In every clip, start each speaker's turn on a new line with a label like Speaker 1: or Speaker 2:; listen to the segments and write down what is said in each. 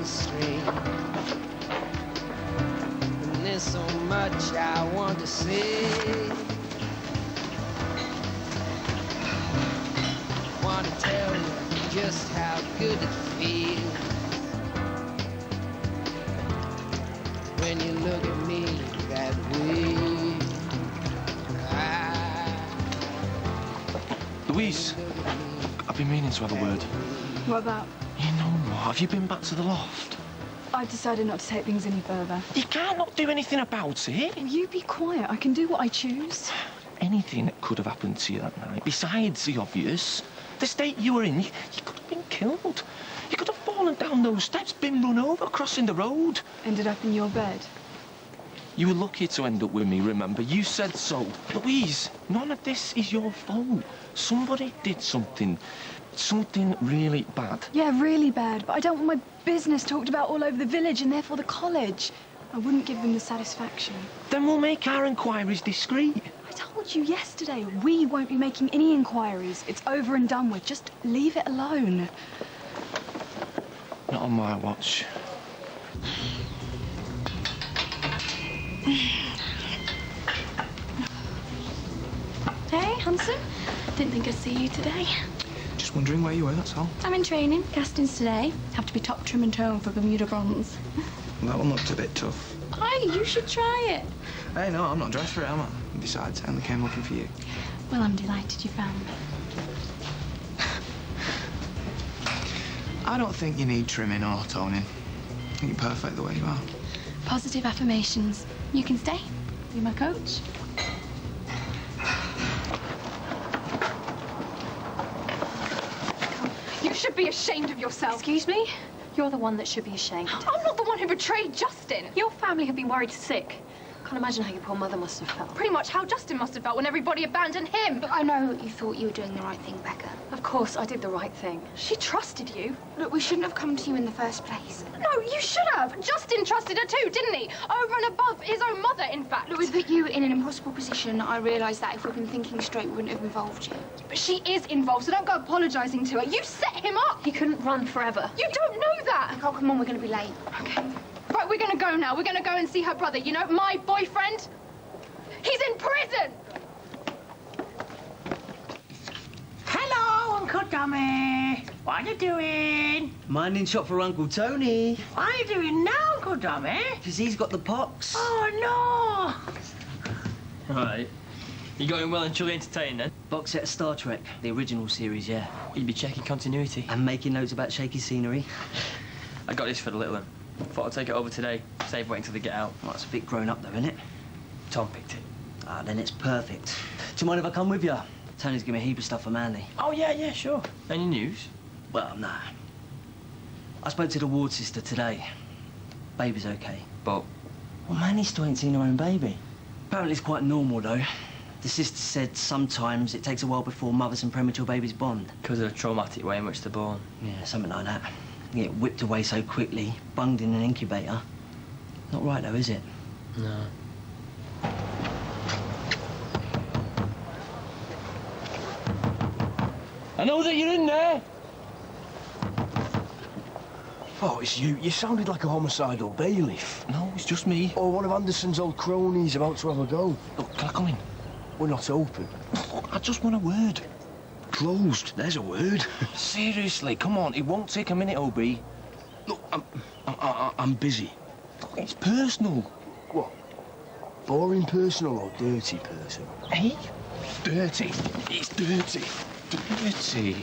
Speaker 1: mainstream. And there's so much I want to say. Want to tell you just how good it feels when you look at me that way.
Speaker 2: Louise, I've been meaning to have a word.
Speaker 3: What about?
Speaker 2: You know what? Have you been back to the loft?
Speaker 3: I've decided not to take things any further.
Speaker 2: You can't not do anything about it.
Speaker 3: You be quiet. I can do what I choose.
Speaker 2: Anything that could have happened to you that night, besides the obvious, the state you were in, you could have been killed. You could have fallen down those steps, been run over crossing the road.
Speaker 3: Ended up in your bed.
Speaker 2: You were lucky to end up with me, remember? You said so. Louise, none of this is your fault. Somebody did something really bad.
Speaker 3: Yeah, really bad, but I don't want my business talked about all over the village and therefore the college. I wouldn't give them the satisfaction.
Speaker 2: Then we'll make our inquiries discreet.
Speaker 3: I told you yesterday, we won't be making any inquiries. It's over and done with. Just leave it alone.
Speaker 2: Not on my watch.
Speaker 4: Hey, handsome. Didn't think I'd see you today.
Speaker 5: Just wondering where you were, that's all.
Speaker 4: I'm in training, castings today. Have to be top trim and tone for Bermuda bronze.
Speaker 5: Well, that one looked a bit tough.
Speaker 4: Hey, you should try it.
Speaker 5: Hey, no, I'm not dressed for it, am I? Besides, I only came looking for you.
Speaker 4: Well, I'm delighted you found me.
Speaker 5: I don't think you need trimming or toning. I think you're perfect the way you are.
Speaker 4: Positive affirmations. You can stay. You're my coach.
Speaker 3: You should be ashamed of yourself.
Speaker 4: Excuse me? You're the one that should be ashamed.
Speaker 3: I'm not the one who betrayed Justin.
Speaker 4: Your family have been worried sick. Can't imagine how your poor mother must have felt.
Speaker 3: Pretty much how Justin must have felt when everybody abandoned him.
Speaker 6: Look, I know you thought you were doing the right thing, Becca.
Speaker 4: Of course, I did the right thing.
Speaker 3: She trusted you.
Speaker 6: Look, we shouldn't have come to you in the first place.
Speaker 3: No, you should have. Justin trusted her too, didn't he? Over and above his own mother, in fact.
Speaker 6: Look, we put you in an impossible position. I realise that if we'd been thinking straight, we wouldn't have involved you.
Speaker 3: But she is involved, so don't go apologising to her. You set him up.
Speaker 4: He couldn't run forever.
Speaker 3: You don't know that.
Speaker 6: Oh, come on, we're going to be late.
Speaker 3: Okay. Right, we're going to go now. We're going to go and see her brother. You know, my boyfriend. He's in prison!
Speaker 7: Hello, Uncle Tommy. What are you doing?
Speaker 8: Minding shop for Uncle Tony.
Speaker 7: What are you doing now, Uncle Tommy?
Speaker 8: Because he's got the pox.
Speaker 7: Oh, no.
Speaker 9: Right. You got him well and truly entertained, then?
Speaker 8: Box set of Star Trek, the original series, yeah.
Speaker 9: You'd be checking continuity.
Speaker 8: And making notes about shaky scenery.
Speaker 9: I got this for the little one. Thought I'd take it over today. Save waiting till they get out.
Speaker 8: Well, it's a bit grown up, though, isn't it?
Speaker 9: Tom picked it.
Speaker 8: Ah, then it's perfect. Do you mind if I come with you? Tony's giving me a heap of stuff for Manly.
Speaker 9: Oh, yeah, sure. Any news?
Speaker 8: Well, no. I spoke to the ward sister today. Baby's okay.
Speaker 9: But?
Speaker 8: Well, Manly still ain't seen her own baby. Apparently it's quite normal, though. The sister said sometimes it takes a while before mothers and premature babies bond.
Speaker 9: Because of the traumatic way in which they're born.
Speaker 8: Yeah, something like that. You get whipped away so quickly, bunged in an incubator. Not right, though, is it?
Speaker 9: No. I know that you're in there.
Speaker 10: Oh, it's you. You sounded like a homicidal bailiff.
Speaker 2: No, it's just me.
Speaker 10: Or one of Anderson's old cronies about to have a go.
Speaker 2: Look, can I come in?
Speaker 10: We're not open.
Speaker 2: Look, I just want a word.
Speaker 10: Closed. There's a word.
Speaker 2: Seriously, come on. It won't take a minute, OB.
Speaker 10: Look, I'm busy.
Speaker 2: Look, it's personal.
Speaker 10: What? Boring personal or dirty personal?
Speaker 2: Hey?
Speaker 10: Dirty. It's dirty.
Speaker 2: Dirty.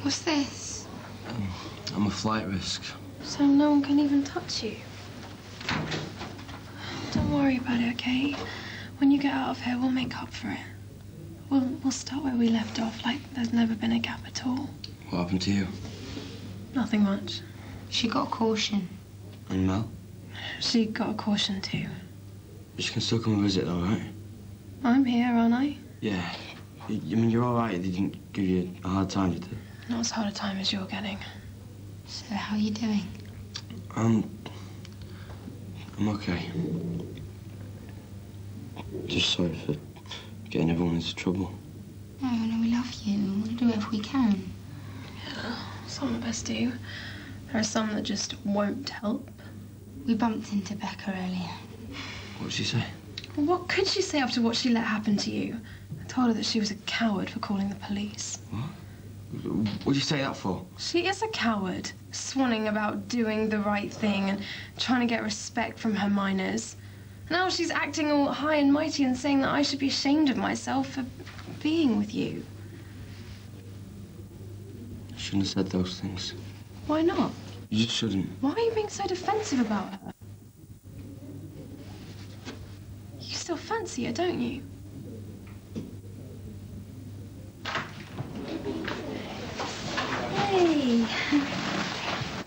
Speaker 6: What's this?
Speaker 8: I'm a flight risk.
Speaker 4: So no one can even touch you? Don't worry about it, okay? When you get out of here, we'll make up for it. We'll start where we left off, like there's never been a gap at all.
Speaker 8: What happened to you?
Speaker 4: Nothing much.
Speaker 6: She got a caution.
Speaker 8: And Mel?
Speaker 4: She got a caution too.
Speaker 8: She can still come and visit, though, right?
Speaker 4: I'm here, aren't I?
Speaker 8: Yeah. I mean, you're all right. They didn't give you a hard time, did they?
Speaker 4: Not as hard a time as you're getting.
Speaker 6: So how are you doing?
Speaker 8: I'm
Speaker 11: I'm okay. Just sorry for getting everyone into trouble.
Speaker 6: No, we love you and we'll do whatever we can.
Speaker 4: Yeah, some of us do. There are some that just won't help.
Speaker 6: We bumped into Becca earlier.
Speaker 11: What did she say?
Speaker 4: Well, what could she say after what she let happen to you? I told her that she was a coward for calling the police.
Speaker 11: What? What did you say that for?
Speaker 4: She is a coward, swanning about doing the right thing and trying to get respect from her minors. Now she's acting all high and mighty and saying that I should be ashamed of myself for being with you.
Speaker 11: I shouldn't have said those things.
Speaker 4: Why not?
Speaker 11: You just shouldn't.
Speaker 4: Why are you being so defensive about her? You still fancy her, don't you?
Speaker 3: Hey.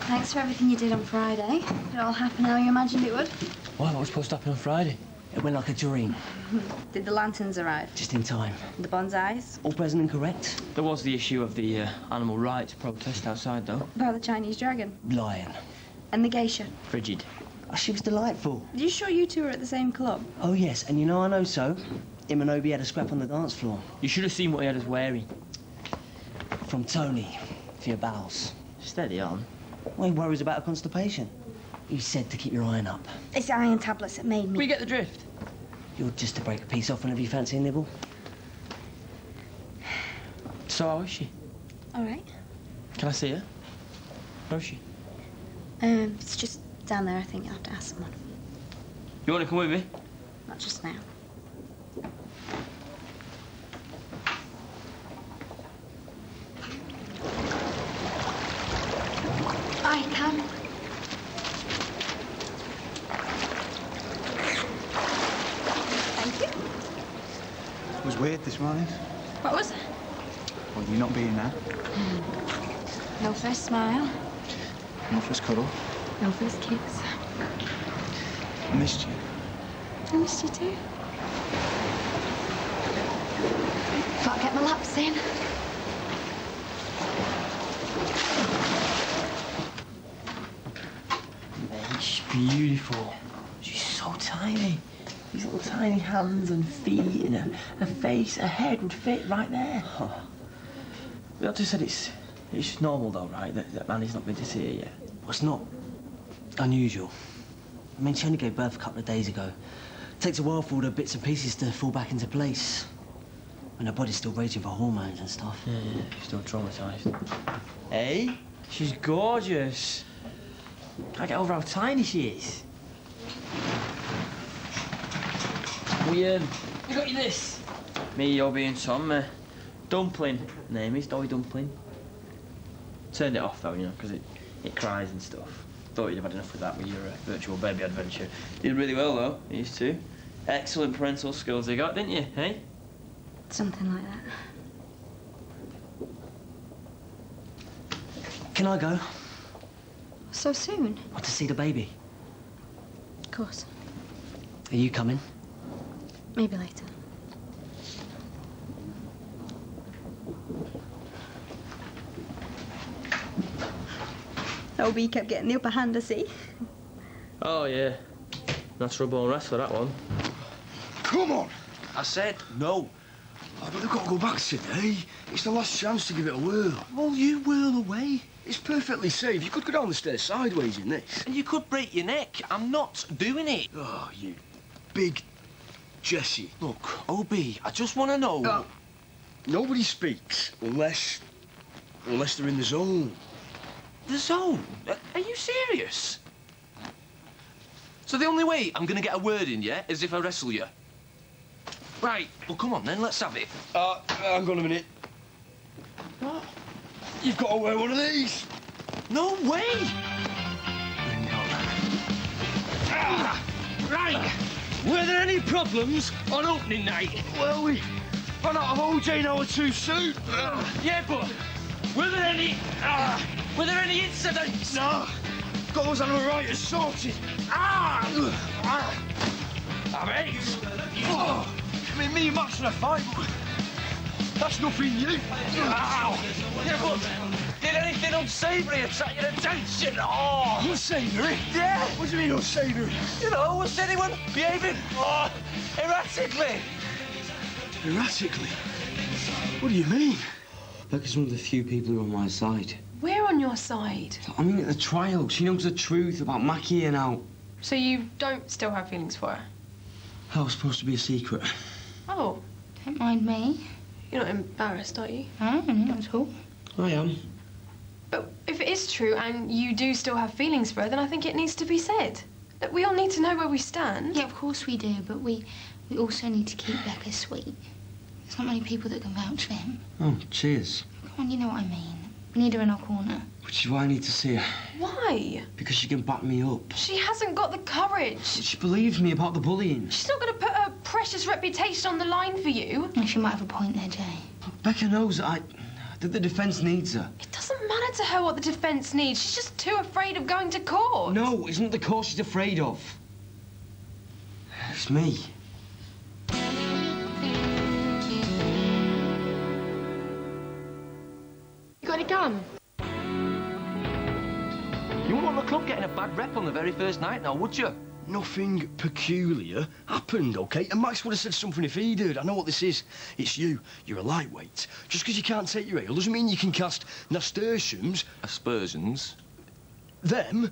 Speaker 3: Thanks for everything you did on Friday. It all happened how you imagined it would.
Speaker 8: Why? What was supposed to happen on Friday? It went like a dream.
Speaker 12: Did the lanterns arrive?
Speaker 8: Just in time.
Speaker 12: The bonsais?
Speaker 8: All present and correct.
Speaker 9: There was the issue of the animal rights protest outside, though.
Speaker 12: About the Chinese dragon?
Speaker 8: Lion.
Speaker 12: And the geisha?
Speaker 9: Frigid.
Speaker 8: Oh, she was delightful.
Speaker 12: Are you sure you two were at the same club?
Speaker 8: Oh, yes, and you know I know so. Him and Obi had a scrap on the dance floor.
Speaker 9: You should have seen what he had us wearing.
Speaker 8: From Tony, for your bowels.
Speaker 9: Steady on.
Speaker 8: Well, he worries about her constipation. He said to keep your iron up.
Speaker 12: It's the iron tablets that made me...
Speaker 9: We get the drift.
Speaker 8: You're just to break a piece off whenever you fancy a nibble.
Speaker 9: So how is she?
Speaker 12: All right.
Speaker 9: Can I see her? Where is she?
Speaker 12: It's just down there. I think you'll have to ask someone.
Speaker 9: You want to come with me?
Speaker 12: Not just now.
Speaker 3: I can.
Speaker 12: Thank you.
Speaker 5: It was weird this morning.
Speaker 12: What was it?
Speaker 5: Well, you not being there.
Speaker 3: No first smile.
Speaker 5: No first cuddle.
Speaker 3: No first kiss.
Speaker 5: I missed you.
Speaker 3: I missed you too. Gotta get my laps in.
Speaker 9: She's beautiful. She's so tiny. These little tiny hands and feet and her face, her head would fit right there. Oh. The doctor said it's normal though, right? That Manny's not been to see her yet.
Speaker 8: Well, it's not unusual. I mean, she only gave birth a couple of days ago. It takes a while for all the bits and pieces to fall back into place. And her body's still raging for hormones and stuff.
Speaker 9: Yeah, she's still traumatised. Hey, she's gorgeous. Can't get over how tiny she is. We got you this. Me, Obi and Tom, Dumpling, name is Dolly Dumpling. Turned it off though, you know, because it cries and stuff. Thought you'd have had enough with that with your virtual baby adventure. Did really well though, these two. Excellent parental skills they got, didn't you, hey?
Speaker 12: Something like that.
Speaker 8: Can I go?
Speaker 3: So soon?
Speaker 8: What, to see the baby?
Speaker 12: Of course.
Speaker 8: Are you coming?
Speaker 12: Maybe later. Obi kept getting the upper hand, I see.
Speaker 9: Oh, yeah. Natural born wrestler, that one.
Speaker 10: Come on!
Speaker 2: I said no.
Speaker 10: Oh, but they've got to go back today. It's the last chance to give it a whirl.
Speaker 2: Well, you whirl away.
Speaker 10: It's perfectly safe. You could go down the stairs sideways in this.
Speaker 2: And you could break your neck. I'm not doing it.
Speaker 10: Oh, you big Jesse.
Speaker 2: Look, Obi, I just want to know...
Speaker 10: Nobody speaks unless they're in the zone.
Speaker 2: The zone? Are you serious? So the only way I'm going to get a word in, yeah, is if I wrestle you? Right, well, come on then, let's have it.
Speaker 10: Hang on a minute.
Speaker 2: What?
Speaker 10: You've got to wear one of these.
Speaker 2: No way! Right, were there any problems on opening night?
Speaker 10: Well, we ran out of OJ in our two suit.
Speaker 2: Yeah, but were there any incidents?
Speaker 10: No. Got those animal rights sorted.
Speaker 2: Mate!
Speaker 10: Oh, I mean, me and Max in a fight, but that's nothing new.
Speaker 2: Ow! Yeah, but did anything something unsavoury attract your attention? Oh!
Speaker 10: Unsavoury?
Speaker 2: Yeah!
Speaker 10: What do you mean unsavoury?
Speaker 2: You know, was anyone behaving erratically?
Speaker 10: Erratically? What do you mean?
Speaker 11: Becca's one of the few people who are on my side.
Speaker 4: We're on your side.
Speaker 11: I mean, at the trial, she knows the truth about Mackie and how...
Speaker 4: So you don't still have feelings for her?
Speaker 11: That was supposed to be a secret.
Speaker 4: Oh.
Speaker 12: Don't mind me.
Speaker 4: You're not embarrassed, are you?
Speaker 12: No, not at all.
Speaker 11: I am.
Speaker 4: But if it is true and you do still have feelings for her, then I think it needs to be said. That we all need to know where we stand.
Speaker 12: Yeah, of course we do, but we also need to keep Becca sweet. There's not many people that can vouch for him.
Speaker 11: Oh, cheers.
Speaker 12: Come on, you know what I mean. We need her in our corner.
Speaker 11: Which is why I need to see her.
Speaker 4: Why?
Speaker 11: Because she can back me up.
Speaker 4: She hasn't got the courage.
Speaker 11: She believes me about the bullying.
Speaker 4: She's not going to put her precious reputation on the line for you.
Speaker 12: Well, she might have a point there, Jay.
Speaker 11: Becca knows that the defence needs her.
Speaker 4: It doesn't matter to her what the defence needs. She's just too afraid of going to court.
Speaker 11: No, it's not the court she's afraid of. It's me.
Speaker 4: You got it done.
Speaker 2: You wouldn't want the club getting a bad rep on the very first night now, would you?
Speaker 10: Nothing peculiar happened, OK? And Max would have said something if he'd heard. I know what this is. It's you. You're a lightweight. Just because you can't take your ale doesn't mean you can cast nasturtiums...
Speaker 2: Aspersions?
Speaker 10: ...them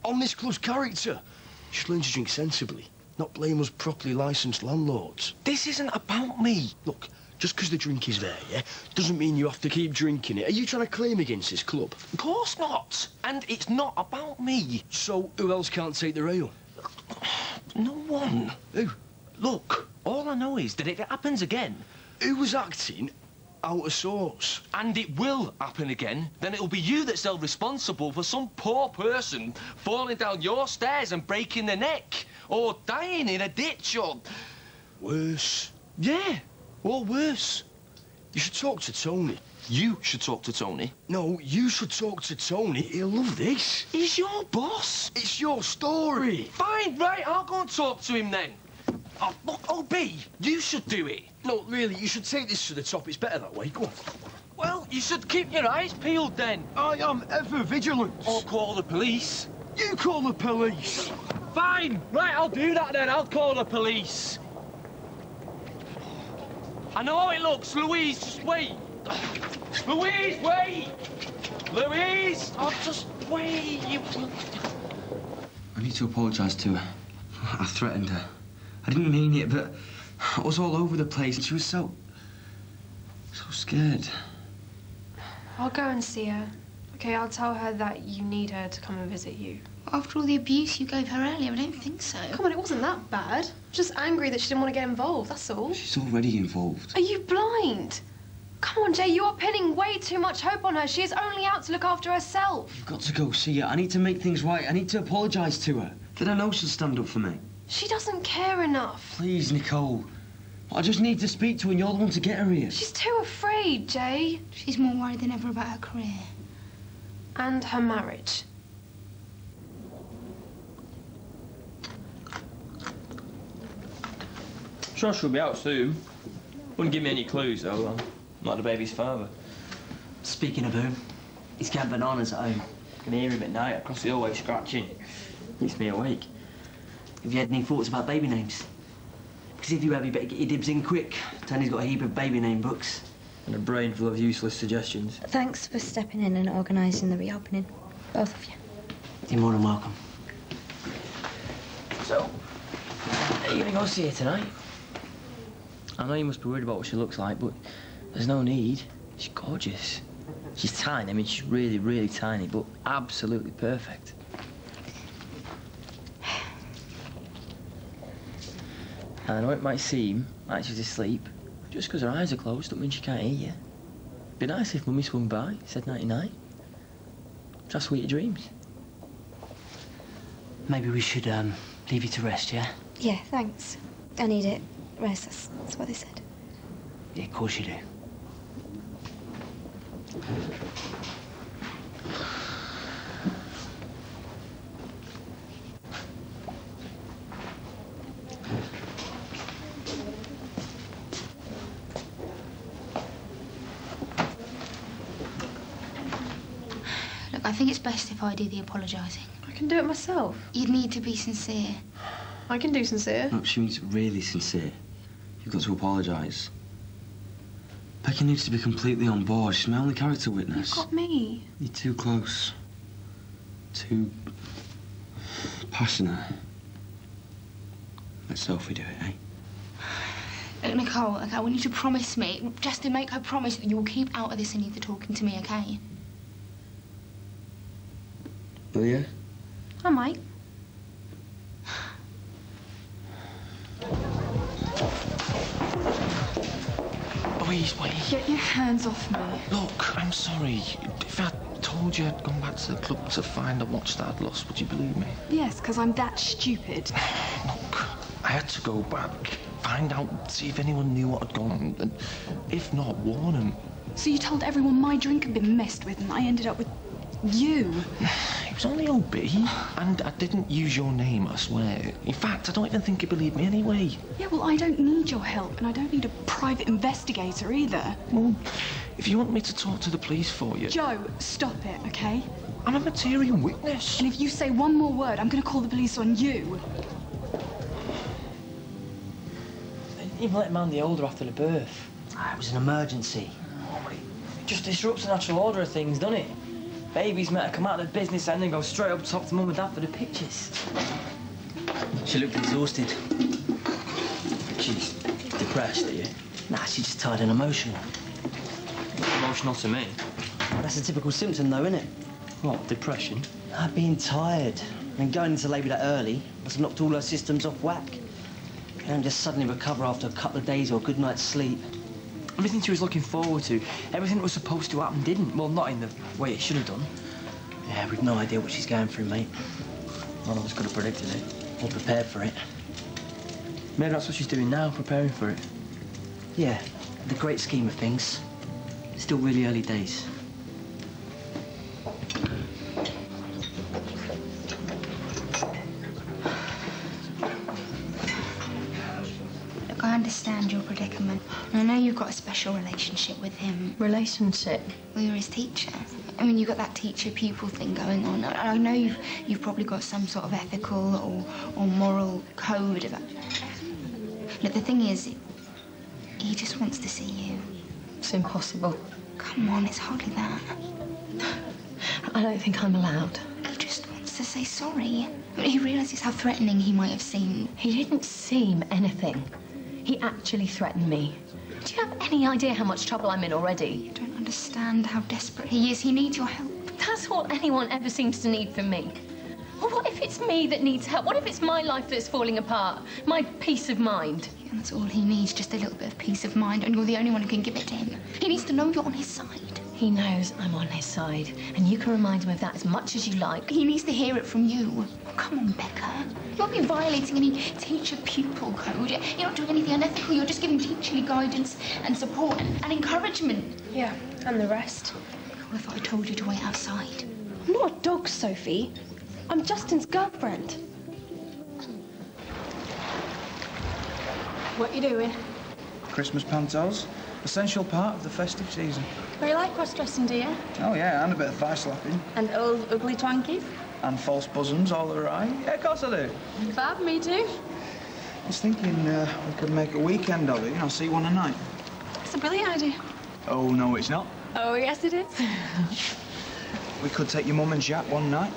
Speaker 10: on this club's character. You should learn to drink sensibly, not blame us properly licensed landlords.
Speaker 2: This isn't about me.
Speaker 10: Look, just because the drink is there, yeah, doesn't mean you have to keep drinking it. Are you trying to claim against this club?
Speaker 2: Of course not. And it's not about me.
Speaker 10: So who else can't take the ale?
Speaker 2: No one.
Speaker 10: Who?
Speaker 2: Look, all I know is that if it happens again...
Speaker 10: Who was acting out of sorts?
Speaker 2: And it will happen again, then it'll be you that's held responsible for some poor person falling down your stairs and breaking their neck, or dying in a ditch, or...
Speaker 10: Worse.
Speaker 2: Yeah.
Speaker 10: Or worse. You should talk to Tony.
Speaker 2: You should talk to Tony.
Speaker 10: No, you should talk to Tony. He'll love this.
Speaker 2: He's your boss.
Speaker 10: It's your story.
Speaker 2: Fine, right, I'll go and talk to him then. Oh, look, O.B., you should do it.
Speaker 10: No, really, you should take this to the top. It's better that way. Go on.
Speaker 2: Well, you should keep your eyes peeled then.
Speaker 10: I am ever vigilant.
Speaker 2: Or call the police.
Speaker 10: You call the police.
Speaker 2: Fine, right, I'll do that then. I'll call the police. I know how it looks. Louise, just wait. Louise, wait! Louise! Oh, just wait.
Speaker 11: I need to apologise to her. I threatened her. I didn't mean it, but I was all over the place and she was so scared.
Speaker 4: I'll go and see her. Okay, I'll tell her that you need her to come and visit you.
Speaker 12: After all the abuse you gave her earlier, I don't think so.
Speaker 4: Come on, it wasn't that bad. Just angry that she didn't want to get involved, that's all.
Speaker 11: She's already involved.
Speaker 4: Are you blind? Come on, Jay, you're pinning way too much hope on her. She is only out to look after herself.
Speaker 11: You've got to go see her. I need to make things right. I need to apologise to her. Then I know she'll stand up for me.
Speaker 4: She doesn't care enough.
Speaker 11: Please, Nicole. I just need to speak to her and you're the one to get her here.
Speaker 4: She's too afraid, Jay.
Speaker 12: She's more worried than ever about her career.
Speaker 4: And her marriage.
Speaker 9: Sure she'll be out soon. Wouldn't give me any clues, though. I'm not the baby's father.
Speaker 8: Speaking of whom, he's got bananas at home.
Speaker 9: I can hear him at night across the hallway scratching. Keeps me awake.
Speaker 8: Have you had any thoughts about baby names? Because if you have, you better get your dibs in quick. Tony's got a heap of baby name books.
Speaker 9: And a brain full of useless suggestions.
Speaker 12: Thanks for stepping in and organising the reopening, both of you.
Speaker 8: You're more than welcome.
Speaker 9: So, are you going to go see her tonight? I know you must be worried about what she looks like, but there's no need. She's gorgeous. She's tiny. I mean, she's really, really tiny, but absolutely perfect. I know it might seem like she's asleep. Just because her eyes are closed don't mean she can't hear you. Be nice if Mummy swung by, said nighty-night. Try sweet dreams.
Speaker 8: Maybe we should, leave you to rest, yeah?
Speaker 12: Yeah, thanks. I need it. Rest, that's what they said.
Speaker 8: Yeah, of course you do.
Speaker 12: I think it's best if I do the apologising.
Speaker 4: I can do it myself.
Speaker 12: You'd need to be sincere.
Speaker 4: I can do sincere.
Speaker 11: No, she means really sincere. You've got to apologise. Becky needs to be completely on board. She's my only character witness.
Speaker 3: You've got me.
Speaker 11: You're too close. Too passionate. Let Sophie do it, eh?
Speaker 12: Nicole, okay, I want you to promise me, just to make her promise that you will keep out of this and either talking to me, okay?
Speaker 11: Will you?
Speaker 3: I might.
Speaker 2: Louise, wait.
Speaker 3: Get your hands off me.
Speaker 2: Look, I'm sorry. If I told you I'd gone back to the club to find a watch that I'd lost, would you believe me?
Speaker 3: Yes, because I'm that stupid.
Speaker 2: Look, I had to go back, find out, see if anyone knew what had gone on, and if not, warn them.
Speaker 3: So you told everyone my drink had been messed with and I ended up with you?
Speaker 2: It was only OB, and I didn't use your name, I swear. In fact, I don't even think you believed me anyway.
Speaker 3: Yeah, well, I don't need your help, and I don't need a private investigator either.
Speaker 2: Well, if you want me to talk to the police for you...
Speaker 3: Joe, stop it, okay?
Speaker 2: I'm a material witness.
Speaker 3: And if you say one more word, I'm going to call the police on you.
Speaker 9: They didn't even let him hand the older after the birth.
Speaker 8: It was an emergency.
Speaker 9: It just disrupts the natural order of things, doesn't it? Baby's meant to come out of the business end and go straight up top to mum and dad for the pictures.
Speaker 8: She looked exhausted.
Speaker 9: She's depressed, are you?
Speaker 8: Nah, she's just tired and emotional.
Speaker 9: Emotional to me.
Speaker 8: Well, that's a typical symptom, though, isn't it?
Speaker 9: What, depression?
Speaker 8: Being tired. I mean, going into labour that early must have knocked all her systems off whack. You don't just suddenly recover after a couple of days or a good night's sleep.
Speaker 9: Everything she was looking forward to, everything that was supposed to happen didn't. Well, not in the way it should have done.
Speaker 8: Yeah, we've no idea what she's going through, mate.
Speaker 9: None of us could have predicted it.
Speaker 8: Or prepared for it.
Speaker 9: Maybe that's what she's doing now, preparing for it.
Speaker 8: Yeah, the great scheme of things. Still really early days.
Speaker 12: Look, I understand your predicament. I know you've got a special relationship with him.
Speaker 4: Relationship?
Speaker 12: Well, you're his teacher. I mean, you've got that teacher-pupil thing going on. I know you've probably got some sort of ethical or moral code about... Look, the thing is, he just wants to see you.
Speaker 4: It's impossible.
Speaker 12: Come on, it's hardly that.
Speaker 4: I don't think I'm allowed.
Speaker 12: He just wants to say sorry. I mean, he realises how threatening he might have seemed.
Speaker 4: He didn't seem anything. He actually threatened me. Do you have any idea how much trouble I'm in already?
Speaker 12: You don't understand how desperate he is. He needs your help.
Speaker 4: That's all anyone ever seems to need from me. Well, what if it's me that needs help? What if it's my life that's falling apart? My peace of mind?
Speaker 12: Yeah, that's all he needs, just a little bit of peace of mind, and you're the only one who can give it to him. He needs to know you're on his side.
Speaker 4: He knows I'm on his side, and you can remind him of that as much as you like.
Speaker 12: He needs to hear it from you. Oh, come on, Becca. You're not violating any teacher-pupil code. You're not doing anything unethical. You're just giving teacherly guidance and support and encouragement.
Speaker 4: Yeah, and the rest.
Speaker 12: What if I told you to wait outside?
Speaker 4: I'm not a dog, Sophie. I'm Justin's girlfriend. What you doing?
Speaker 5: Christmas pantos. Essential part of the festive season.
Speaker 3: Very like cross-dressing, do you?
Speaker 5: Oh, yeah, and a bit of thigh slapping.
Speaker 3: And old ugly twankies?
Speaker 5: And false bosoms all right. Yeah, of course I do.
Speaker 3: Fab, me too.
Speaker 5: I was thinking we could make a weekend of it, you know, see one a night.
Speaker 3: It's a brilliant idea.
Speaker 5: Oh, no, it's not.
Speaker 3: Oh, yes, it is.
Speaker 5: We could take your mum and Jack one night.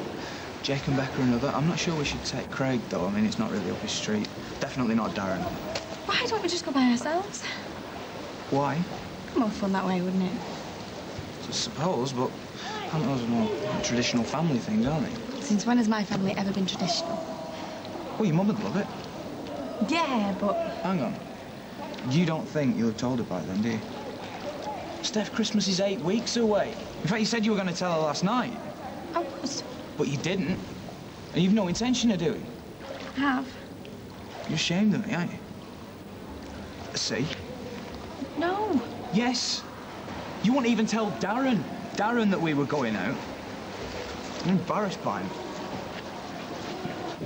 Speaker 5: Jake and Becca another. I'm not sure we should take Craig, though. I mean, it's not really up his street. Definitely not Darren.
Speaker 3: Why don't we just go by ourselves?
Speaker 5: Why?
Speaker 3: More fun that way, wouldn't it?
Speaker 5: I suppose, but pantos are more traditional family things, aren't they?
Speaker 3: Since when has my family ever been traditional?
Speaker 5: Well, your mum would love it.
Speaker 3: Yeah, but...
Speaker 5: Hang on. You don't think you'll have told her by then, do you? Steph, Christmas is 8 weeks away. In fact, you said you were going to tell her last night.
Speaker 3: I was.
Speaker 5: But you didn't. And you've no intention of doing.
Speaker 3: I have.
Speaker 5: You're ashamed of me, aren't you? See?
Speaker 3: No.
Speaker 5: Yes. You won't even tell Darren that we were going out. I'm embarrassed by him.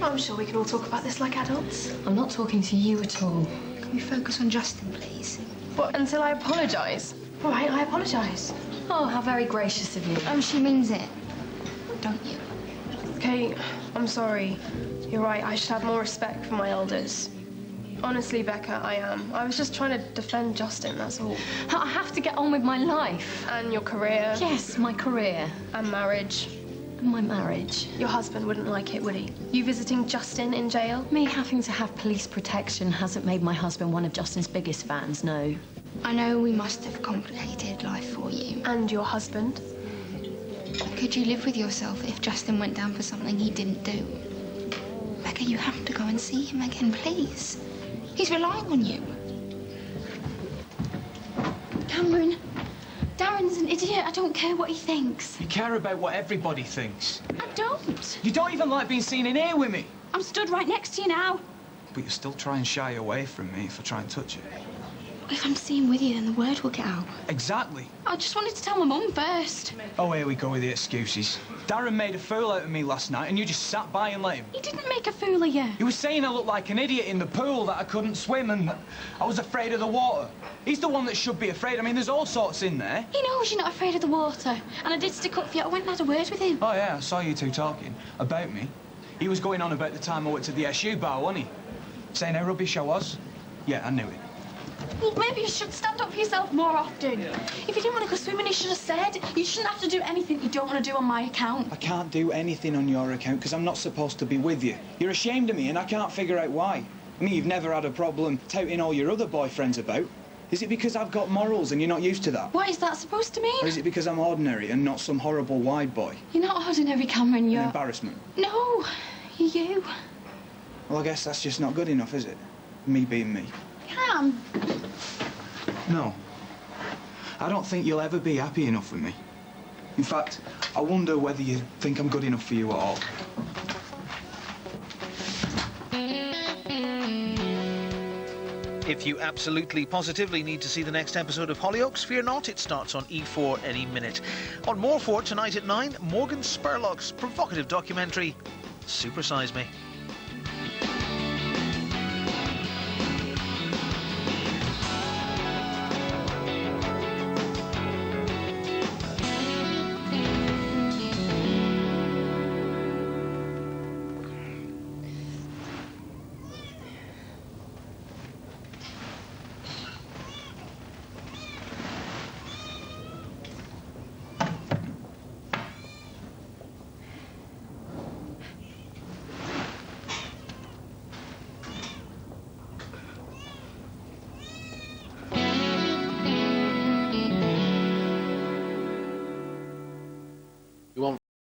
Speaker 3: I'm sure we could all talk about this like adults.
Speaker 4: I'm not talking to you at all.
Speaker 12: Can we focus on Justin, please?
Speaker 4: But until I apologise.
Speaker 3: All right, I apologise.
Speaker 4: Oh, how very gracious of you.
Speaker 12: Oh, she means it. don't you?
Speaker 4: Okay, I'm sorry. You're right, I should have more respect for my elders. Honestly, Becca, I am. I was just trying to defend Justin, that's all.
Speaker 13: I have to get on with my life.
Speaker 4: And your career.
Speaker 13: Yes, my career.
Speaker 4: And marriage.
Speaker 13: And my marriage.
Speaker 4: Your husband wouldn't like it, would he? You visiting Justin in jail?
Speaker 13: Me having to have police protection hasn't made my husband one of Justin's biggest fans, no.
Speaker 12: I know we must have complicated life for you.
Speaker 4: And your husband?
Speaker 12: Could you live with yourself if Justin went down for something he didn't do? Becca, you have to go and see him again, please. He's relying on you.
Speaker 13: Cameron, Darren's an idiot. I don't care what he thinks.
Speaker 5: You care about what everybody thinks.
Speaker 13: I don't.
Speaker 5: You don't even like being seen in here with me.
Speaker 13: I'm stood right next to you now.
Speaker 5: But you still try and shy away from me if I try and touch you.
Speaker 12: If I'm seen with you, then the word will get out.
Speaker 5: Exactly.
Speaker 12: I just wanted to tell my mum first.
Speaker 5: Oh, here we go with the excuses. Darren made a fool out of me last night and you just sat by and let him.
Speaker 13: He didn't make a fool of you.
Speaker 5: He was saying I looked like an idiot in the pool, that I couldn't swim and I was afraid of the water. He's the one that should be afraid. I mean, there's all sorts in there.
Speaker 13: He knows you're not afraid of the water. And I did stick up for you. I went and had a word with him.
Speaker 5: Oh, yeah, I saw you two talking. About me. He was going on about the time I went to the SU bar, wasn't he? Saying how rubbish I was. Yeah, I knew it.
Speaker 13: Well, maybe you should stand up for yourself more often. If you didn't want to go swimming, you should have said. You shouldn't have to do anything you don't want to do on my account.
Speaker 5: I can't do anything on your account because I'm not supposed to be with you. You're ashamed of me and I can't figure out why. I mean, you've never had a problem touting all your other boyfriends about. Is it because I've got morals and you're not used to that?
Speaker 13: What is that supposed to mean?
Speaker 5: Or is it because I'm ordinary and not some horrible wide boy?
Speaker 13: You're not ordinary, Cameron, you're...
Speaker 5: An embarrassment?
Speaker 13: No, you're you.
Speaker 5: Well, I guess that's just not good enough, is it? Me being me.
Speaker 13: Cam!
Speaker 5: No. I don't think you'll ever be happy enough with me. In fact, I wonder whether you think I'm good enough for you at all.
Speaker 14: If you absolutely positively need to see the next episode of Hollyoaks, fear not, it starts on E4 any minute. On More 4 tonight at 9, Morgan Spurlock's provocative documentary, Super Size Me.